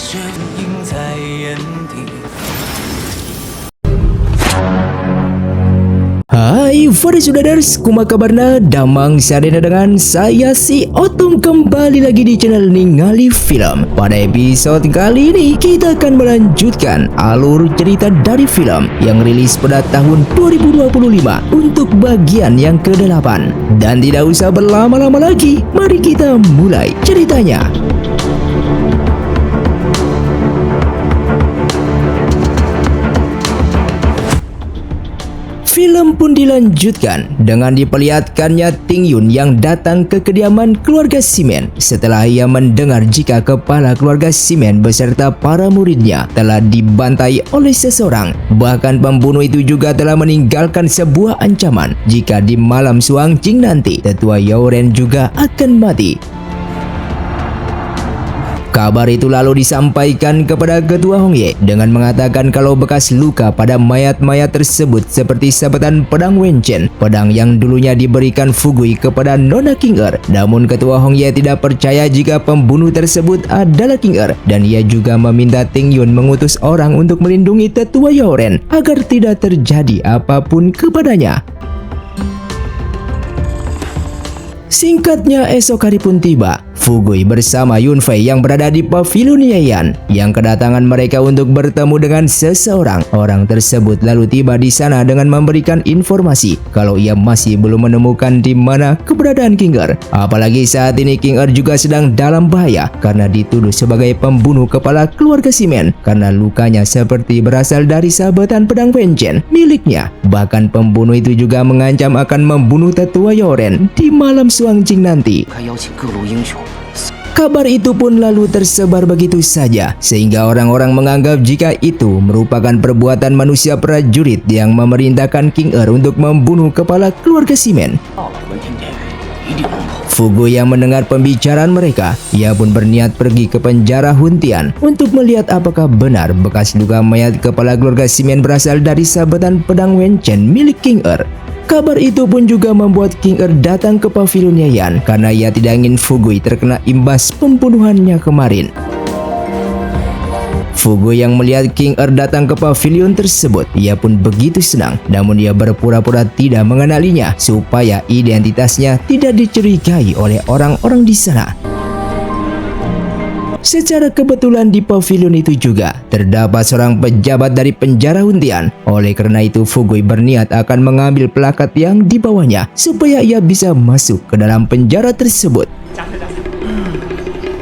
雪映在眼底。 Hai for Sudaders, kumaha kabarna? Damang sadena dengan saya si Otong kembali lagi di channel Ningali Film. Pada episode kali ini kita akan melanjutkan alur cerita dari film yang rilis pada tahun 2025 untuk bagian yang ke-8. Dan tidak usah berlama-lama lagi, mari kita mulai ceritanya. Film pun dilanjutkan dengan diperlihatkannya Ting Yun yang datang ke kediaman keluarga Simen setelah ia mendengar jika kepala keluarga Simen beserta para muridnya telah dibantai oleh seseorang. Bahkan pembunuh itu juga telah meninggalkan sebuah ancaman jika di malam Suang Jing nanti tetua Yaoren juga akan mati. Kabar itu lalu disampaikan kepada Ketua Hongye dengan mengatakan kalau bekas luka pada mayat-mayat tersebut seperti sabetan pedang Wenchen, pedang yang dulunya diberikan Fugui kepada Nona King Er. Namun Ketua Hongye tidak percaya jika pembunuh tersebut adalah King Er, dan ia juga meminta Ting Yun mengutus orang untuk melindungi tetua Yaoren agar tidak terjadi apapun kepadanya. Singkatnya esok hari pun tiba. Fugui bersama Yun Fei yang berada di pavilion Yayan yang kedatangan mereka untuk bertemu dengan seseorang. Orang tersebut lalu tiba di sana dengan memberikan informasi kalau ia masih belum menemukan di mana keberadaan King Er. Apalagi saat ini King Er juga sedang dalam bahaya karena dituduh sebagai pembunuh kepala keluarga Simen karena lukanya seperti berasal dari sabetan pedang Wenchen miliknya. Bahkan pembunuh itu juga mengancam akan membunuh tetua Yaoren di malam Suang Jing nanti. Kabar itu pun lalu tersebar begitu saja sehingga orang-orang menganggap jika itu merupakan perbuatan manusia prajurit yang memerintahkan King Er untuk membunuh kepala keluarga Simen. Fugui yang mendengar pembicaraan mereka, ia pun berniat pergi ke penjara Huntian untuk melihat apakah benar bekas luka mayat kepala keluarga Simen berasal dari sabetan pedang Wenchen milik King Er. Kabar itu pun juga membuat King Er datang ke pavilion Yayan karena ia tidak ingin Fugui terkena imbas pembunuhannya kemarin. Fugui yang melihat King Er datang ke pavilion tersebut, ia pun begitu senang, namun ia berpura-pura tidak mengenalinya supaya identitasnya tidak dicurigai oleh orang-orang di sana. Secara kebetulan di pavilion itu juga terdapat seorang pejabat dari penjara Huntian. Oleh karena itu Fugui berniat akan mengambil plakat yang dibawanya supaya ia bisa masuk ke dalam penjara tersebut.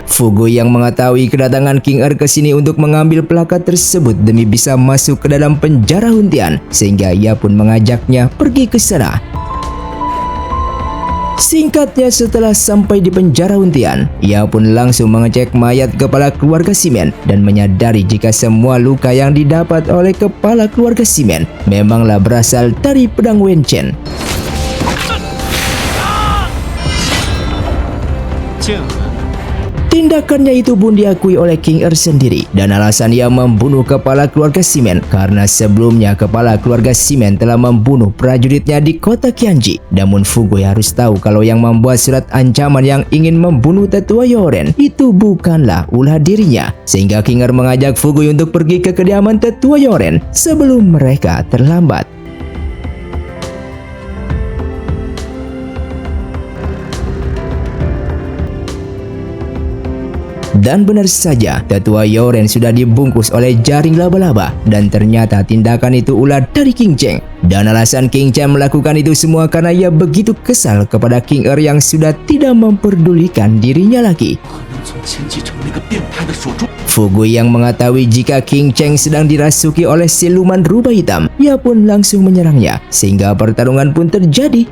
Fugui yang mengetahui kedatangan King Er ke sini untuk mengambil plakat tersebut demi bisa masuk ke dalam penjara Huntian, sehingga ia pun mengajaknya pergi ke sana. Singkatnya setelah sampai di penjara Huntian, ia pun langsung mengecek mayat kepala keluarga Simen dan menyadari jika semua luka yang didapat oleh kepala keluarga Simen memanglah berasal dari pedang Wenchen. Tindakannya itu pun diakui oleh King Er sendiri dan alasan ia membunuh kepala keluarga Simen karena sebelumnya kepala keluarga Simen telah membunuh prajuritnya di kota Qianji. Namun Fugui harus tahu kalau yang membuat surat ancaman yang ingin membunuh tetua Yaoren itu bukanlah ulah dirinya, sehingga King Er mengajak Fugui untuk pergi ke kediaman tetua Yaoren sebelum mereka terlambat. Dan benar saja, tetua Yaoren sudah dibungkus oleh jaring laba-laba dan ternyata tindakan itu ulah dari King Cheng. Dan alasan King Cheng melakukan itu semua karena ia begitu kesal kepada King Er yang sudah tidak memperdulikan dirinya lagi. Fugui yang mengetahui jika King Cheng sedang dirasuki oleh siluman rubah hitam, ia pun langsung menyerangnya sehingga pertarungan pun terjadi.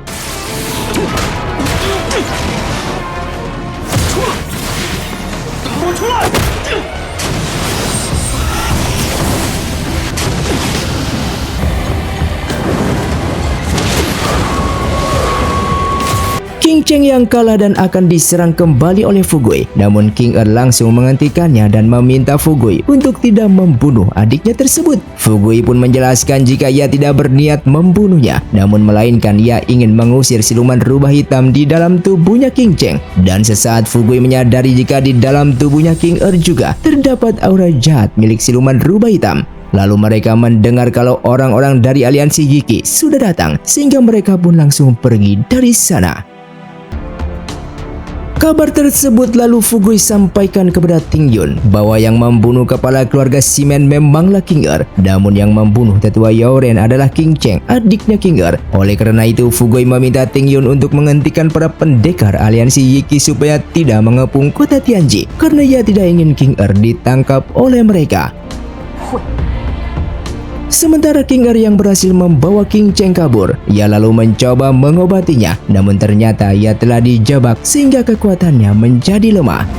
King Cheng yang kalah dan akan diserang kembali oleh Fugui. Namun King Er langsung menghentikannya dan meminta Fugui untuk tidak membunuh adiknya tersebut. Fugui pun menjelaskan jika ia tidak berniat membunuhnya, namun melainkan ia ingin mengusir siluman rubah hitam di dalam tubuhnya King Cheng. Dan sesaat Fugui menyadari jika di dalam tubuhnya King Er juga terdapat aura jahat milik siluman rubah hitam. Lalu mereka mendengar kalau orang-orang dari aliansi Yiki sudah datang, sehingga mereka pun langsung pergi dari sana. Kabar tersebut lalu Fugui sampaikan kepada Ting Yun bahwa yang membunuh kepala keluarga Shimen memanglah King Er, namun yang membunuh tetua Yaoren adalah King Cheng, adiknya King Er. Oleh karena itu Fugui meminta Ting Yun untuk menghentikan para pendekar aliansi Yiki supaya tidak mengepung kota Tianji, karena ia tidak ingin King Er ditangkap oleh mereka. Sementara King Er yang berhasil membawa King Cheng kabur, ia lalu mencoba mengobatinya, namun ternyata ia telah dijebak sehingga kekuatannya menjadi lemah.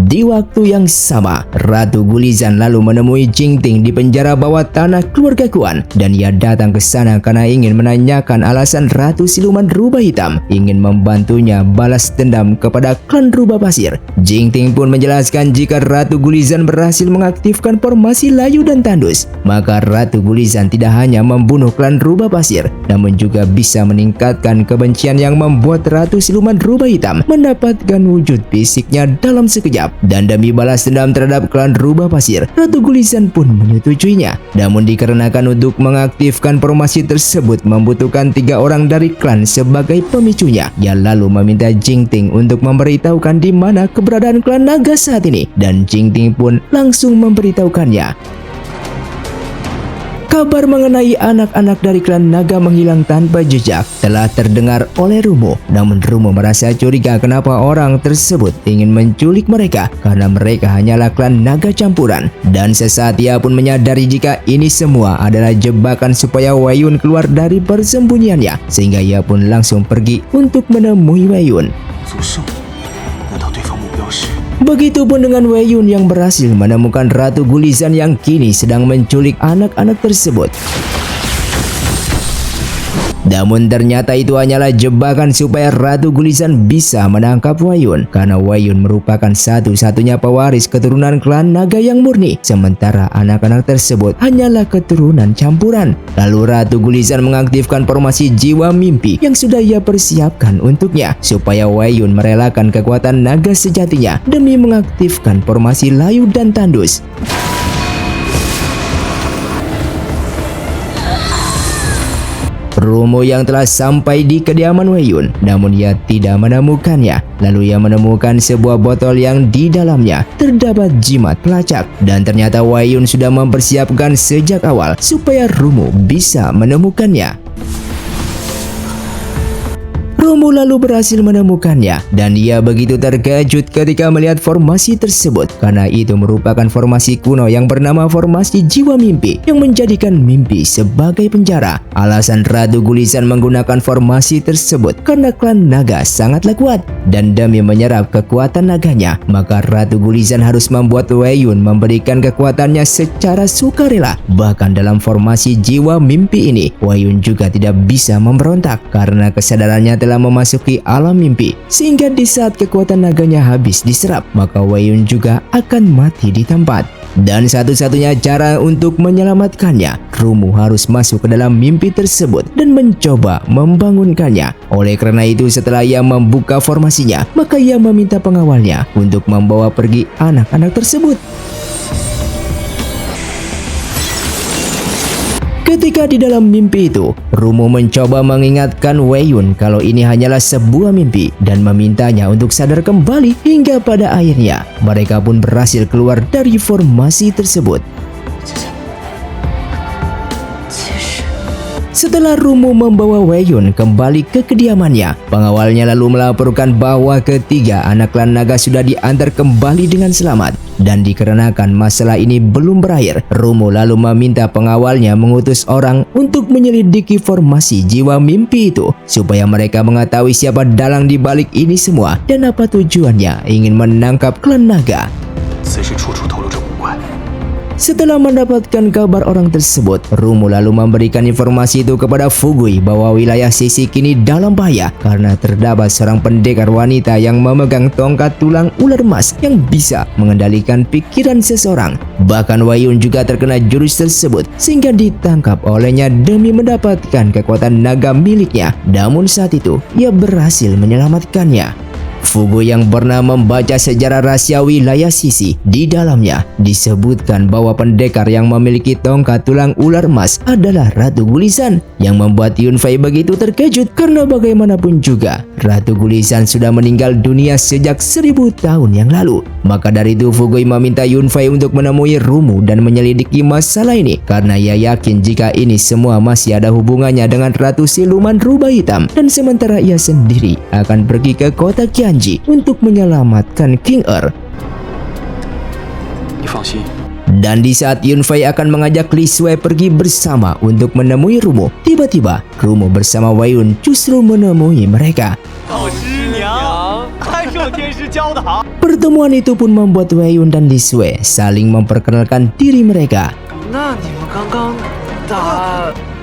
Di waktu yang sama, Ratu Gulizan lalu menemui Jingting di penjara bawah tanah keluarga Kuan, dan ia datang ke sana karena ingin menanyakan alasan Ratu Siluman Rubah Hitam ingin membantunya balas dendam kepada klan Rubah Pasir. Jingting pun menjelaskan jika Ratu Gulizan berhasil mengaktifkan formasi Layu dan Tandus, maka Ratu Gulizan tidak hanya membunuh klan Rubah Pasir, namun juga bisa meningkatkan kebencian yang membuat Ratu Siluman Rubah Hitam mendapatkan wujud fisiknya dalam sekejap. Dan demi balas dendam terhadap klan Rubah Pasir, Ratu Gulizan pun menyetujuinya. Namun dikarenakan untuk mengaktifkan formasi tersebut membutuhkan 3 orang dari klan sebagai pemicunya, ia lalu meminta Jingting untuk memberitahukan di mana keberadaan klan naga saat ini, dan Jingting pun langsung memberitahukannya. Kabar mengenai anak-anak dari klan naga menghilang tanpa jejak telah terdengar oleh Rumo. Namun Rumo merasa curiga kenapa orang tersebut ingin menculik mereka, karena mereka hanyalah klan naga campuran. Dan sesaat ia pun menyadari jika ini semua adalah jebakan supaya Wei Yun keluar dari persembunyiannya, sehingga ia pun langsung pergi untuk menemui Wei Yun. Begitupun dengan Wei Yun yang berhasil menemukan Ratu Gulizan yang kini sedang menculik anak-anak tersebut. Namun ternyata itu hanyalah jebakan supaya Ratu Gulizan bisa menangkap Wei Yun, karena Wei Yun merupakan satu-satunya pewaris keturunan klan naga yang murni, sementara anak-anak tersebut hanyalah keturunan campuran. Lalu Ratu Gulizan mengaktifkan formasi jiwa mimpi yang sudah ia persiapkan untuknya, supaya Wei Yun merelakan kekuatan naga sejatinya demi mengaktifkan formasi Layu dan Tandus. Rumo yang telah sampai di kediaman Wei Yun, namun ia tidak menemukannya. Lalu ia menemukan sebuah botol yang di dalamnya terdapat jimat pelacak, dan ternyata Wei Yun sudah mempersiapkan sejak awal supaya Rumo bisa menemukannya. Rumo lalu berhasil menemukannya, dan ia begitu terkejut ketika melihat formasi tersebut, karena itu merupakan formasi kuno yang bernama formasi jiwa mimpi yang menjadikan mimpi sebagai penjara. Alasan Ratu Gulizan menggunakan formasi tersebut karena klan naga sangatlah kuat, dan demi menyerap kekuatan naganya, maka Ratu Gulizan harus membuat Wei Yun memberikan kekuatannya secara sukarela. Bahkan dalam formasi jiwa mimpi ini, Wei Yun juga tidak bisa memberontak karena kesadarannya telah memasuki alam mimpi, sehingga di saat kekuatan naganya habis diserap, maka Wei Yun juga akan mati di tempat. Dan satu-satunya cara untuk menyelamatkannya, Rumo harus masuk ke dalam mimpi tersebut dan mencoba membangunkannya. Oleh karena itu, setelah ia membuka formasinya, maka ia meminta pengawalnya untuk membawa pergi anak-anak tersebut. Ketika di dalam mimpi itu, Rumo mencoba mengingatkan Wei Yun kalau ini hanyalah sebuah mimpi dan memintanya untuk sadar kembali, hingga pada akhirnya mereka pun berhasil keluar dari formasi tersebut. Setelah Rumo membawa Wei Yun kembali ke kediamannya, pengawalnya lalu melaporkan bahwa ketiga anak klan naga sudah diantar kembali dengan selamat. Dan dikarenakan masalah ini belum berakhir, Rumo lalu meminta pengawalnya mengutus orang untuk menyelidiki formasi jiwa mimpi itu, supaya mereka mengetahui siapa dalang di balik ini semua dan apa tujuannya ingin menangkap klan naga. Setelah mendapatkan kabar orang tersebut, Rumu lalu memberikan informasi itu kepada Fugui bahwa wilayah Sisi kini dalam bahaya karena terdapat seorang pendekar wanita yang memegang tongkat tulang ular emas yang bisa mengendalikan pikiran seseorang. Bahkan Wayun juga terkena jurus tersebut sehingga ditangkap olehnya demi mendapatkan kekuatan naga miliknya. Namun saat itu, ia berhasil menyelamatkannya. Fugui yang pernah membaca sejarah rahasia wilayah Sisi, di dalamnya disebutkan bahwa pendekar yang memiliki tongkat tulang ular emas adalah Ratu Gulisan, yang membuat Yunfei begitu terkejut karena bagaimanapun juga Ratu Gulisan sudah meninggal dunia sejak 1000 tahun yang lalu. Maka dari itu Fugui meminta Yunfei untuk menemui Rumu dan menyelidiki masalah ini karena ia yakin jika ini semua masih ada hubungannya dengan Ratu Siluman Rubah Hitam, dan sementara ia sendiri akan pergi ke kota Qianji untuk menyelamatkan King Er. Dan di saat Yunfei akan mengajak Li Sui pergi bersama untuk menemui Rumu, tiba-tiba Rumu bersama Wayun justru menemui mereka. Pertemuan itu pun membuat Wayun dan Li Sui saling memperkenalkan diri mereka.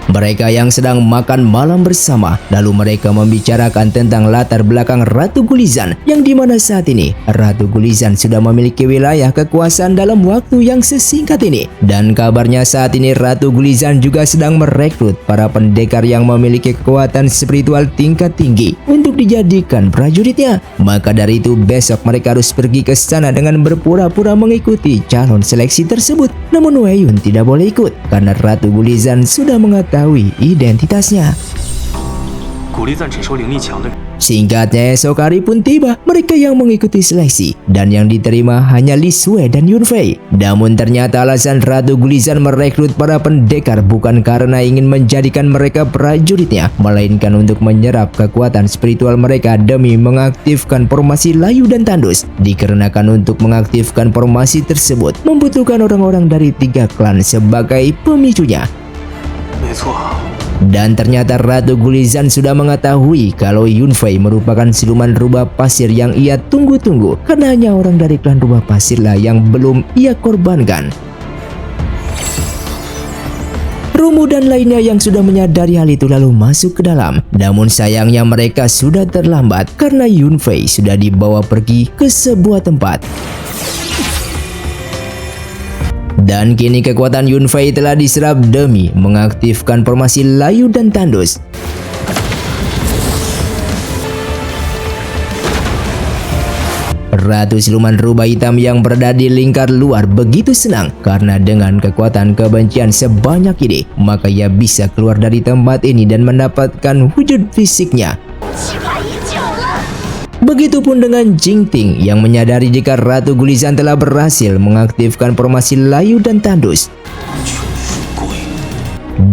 Mereka yang sedang makan malam bersama, lalu mereka membicarakan tentang latar belakang Ratu Gulisan, yang dimana saat ini Ratu Gulisan sudah memiliki wilayah kekuasaan dalam waktu yang sesingkat ini. Dan kabarnya saat ini Ratu Gulisan juga sedang merekrut para pendekar yang memiliki kekuatan spiritual tingkat tinggi untuk dijadikan prajuritnya. Maka dari itu besok mereka harus pergi ke sana dengan berpura-pura mengikuti calon seleksi tersebut. Namun Wayun tidak boleh ikut karena Ratu Gulisan sudah mengetahui identitasnya. Singkatnya, esok hari pun tiba mereka yang mengikuti seleksi, dan yang diterima hanya Li Sui dan Yunfei. Namun ternyata alasan Ratu Gulisan merekrut para pendekar bukan karena ingin menjadikan mereka prajuritnya, melainkan untuk menyerap kekuatan spiritual mereka demi mengaktifkan formasi layu dan tandus. Dikarenakan untuk mengaktifkan formasi tersebut membutuhkan orang-orang dari 3 klan sebagai pemicunya. Dan ternyata Ratu Gulisan sudah mengetahui kalau Yunfei merupakan siluman rubah pasir yang ia tunggu-tunggu, karena hanya orang dari klan rubah pasirlah yang belum ia korbankan. Rumu dan lainnya yang sudah menyadari hal itu lalu masuk ke dalam. Namun sayangnya mereka sudah terlambat karena Yunfei sudah dibawa pergi ke sebuah tempat. Dan kini kekuatan Yunfei telah diserap demi mengaktifkan formasi layu dan tandus. Ratu Siluman Rubah Hitam yang berada di lingkar luar begitu senang karena dengan kekuatan kebencian sebanyak ini, maka ia bisa keluar dari tempat ini dan mendapatkan wujud fisiknya. Begitupun dengan Jingting yang menyadari jika Ratu Gulisan telah berhasil mengaktifkan formasi layu dan tandus.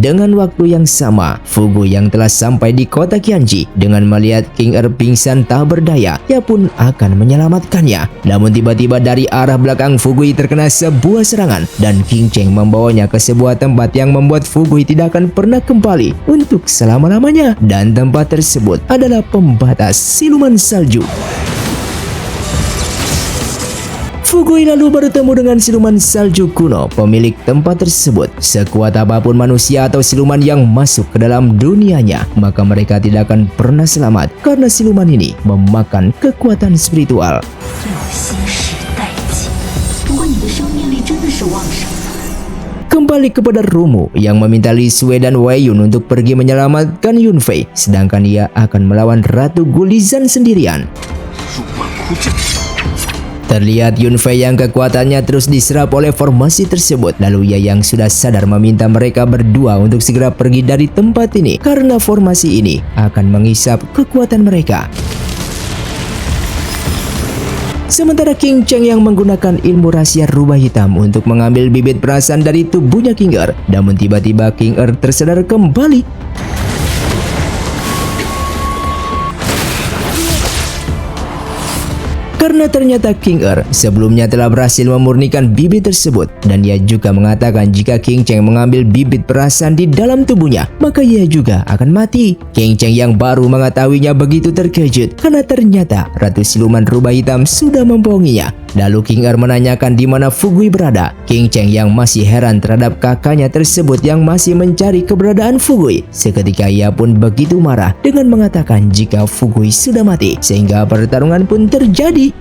Dengan waktu yang sama, Fugui yang telah sampai di kota Qianji dengan melihat King Er pingsan tak berdaya, ia pun akan menyelamatkannya. Namun tiba-tiba dari arah belakang Fugui terkena sebuah serangan dan King Cheng membawanya ke sebuah tempat yang membuat Fugui tidak akan pernah kembali untuk selama-lamanya. Dan tempat tersebut adalah pembatas siluman salju. Fugui lalu bertemu dengan siluman salju kuno, pemilik tempat tersebut. Sekuat apapun manusia atau siluman yang masuk ke dalam dunianya, maka mereka tidak akan pernah selamat karena siluman ini memakan kekuatan spiritual. Kembali kepada Rumu yang meminta Li Sui dan Wayun untuk pergi menyelamatkan Yunfei, sedangkan ia akan melawan Ratu Gulisan sendirian. Terlihat Yunfei yang kekuatannya terus diserap oleh formasi tersebut. Lalu ia yang sudah sadar meminta mereka berdua untuk segera pergi dari tempat ini karena formasi ini akan menghisap kekuatan mereka. Sementara King Cheng yang menggunakan ilmu rahasia rubah hitam untuk mengambil bibit perasaan dari tubuhnya King Er. Namun tiba-tiba King Er tersadar kembali. Karena ternyata King Er sebelumnya telah berhasil memurnikan bibit tersebut, dan ia juga mengatakan jika King Cheng mengambil bibit perasaan di dalam tubuhnya, maka ia juga akan mati. King Cheng yang baru mengetahuinya begitu terkejut karena ternyata Ratu Siluman Rubah Hitam sudah membohonginya. Lalu King Er menanyakan di mana Fu Gui berada. King Cheng yang masih heran terhadap kakaknya tersebut yang masih mencari keberadaan Fu Gui. Seketika ia pun begitu marah dengan mengatakan jika Fu Gui sudah mati, sehingga pertarungan pun terjadi.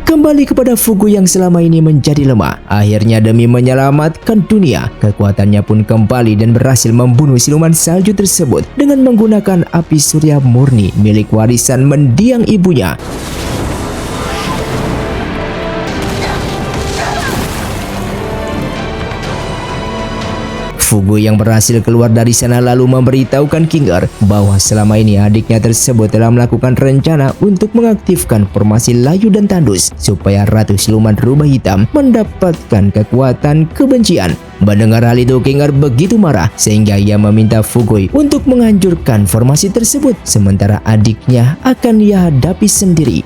Kembali kepada Fu Gui yang selama ini menjadi lemah. Akhirnya demi menyelamatkan dunia, kekuatannya pun kembali dan berhasil membunuh siluman salju tersebut dengan menggunakan api surya murni milik warisan mendiang ibunya. Fu Gui yang berhasil keluar dari sana lalu memberitahukan King Er bahwa selama ini adiknya tersebut telah melakukan rencana untuk mengaktifkan formasi layu dan tandus supaya Ratu Siluman Rubah Hitam mendapatkan kekuatan kebencian. Mendengar hal itu, King Er begitu marah sehingga ia meminta Fu Gui untuk menghancurkan formasi tersebut, sementara adiknya akan ia hadapi sendiri.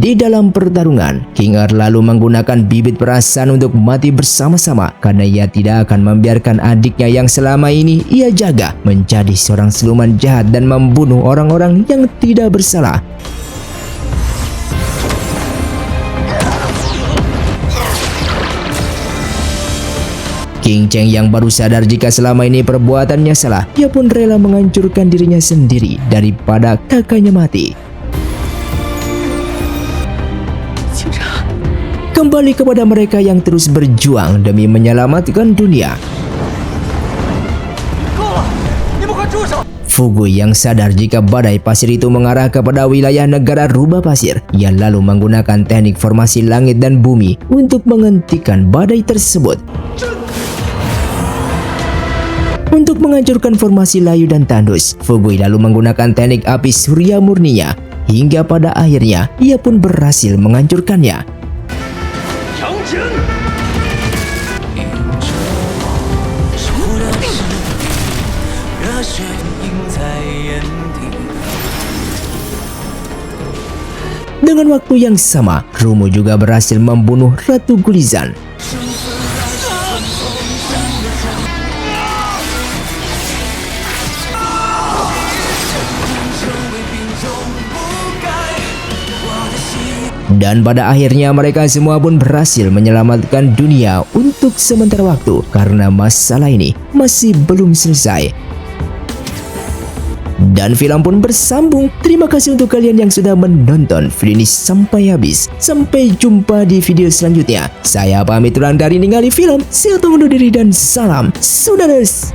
Di dalam pertarungan, King Er lalu menggunakan bibit perasaan untuk mati bersama-sama karena ia tidak akan membiarkan adiknya yang selama ini ia jaga menjadi seorang siluman jahat dan membunuh orang-orang yang tidak bersalah. King Cheng yang baru sadar jika selama ini perbuatannya salah, ia pun rela menghancurkan dirinya sendiri daripada kakaknya mati. Kembali kepada mereka yang terus berjuang demi menyelamatkan dunia. Fu Gui yang sadar jika badai pasir itu mengarah kepada wilayah negara rubah pasir, ia lalu menggunakan teknik formasi langit dan bumi untuk menghentikan badai tersebut. Untuk menghancurkan formasi layu dan tandus, Fu Gui lalu menggunakan teknik api surya murninya, hingga pada akhirnya ia pun berhasil menghancurkannya. Dengan waktu yang sama, Rumu juga berhasil membunuh Ratu Gulizan. Dan pada akhirnya mereka semua pun berhasil menyelamatkan dunia untuk sementara waktu karena masalah ini masih belum selesai. Dan film pun bersambung. Terima kasih untuk kalian yang sudah menonton video ini sampai habis. Sampai jumpa di video selanjutnya. Saya pamit undur diri ningali film. Saya undur diri dan salam Sudares.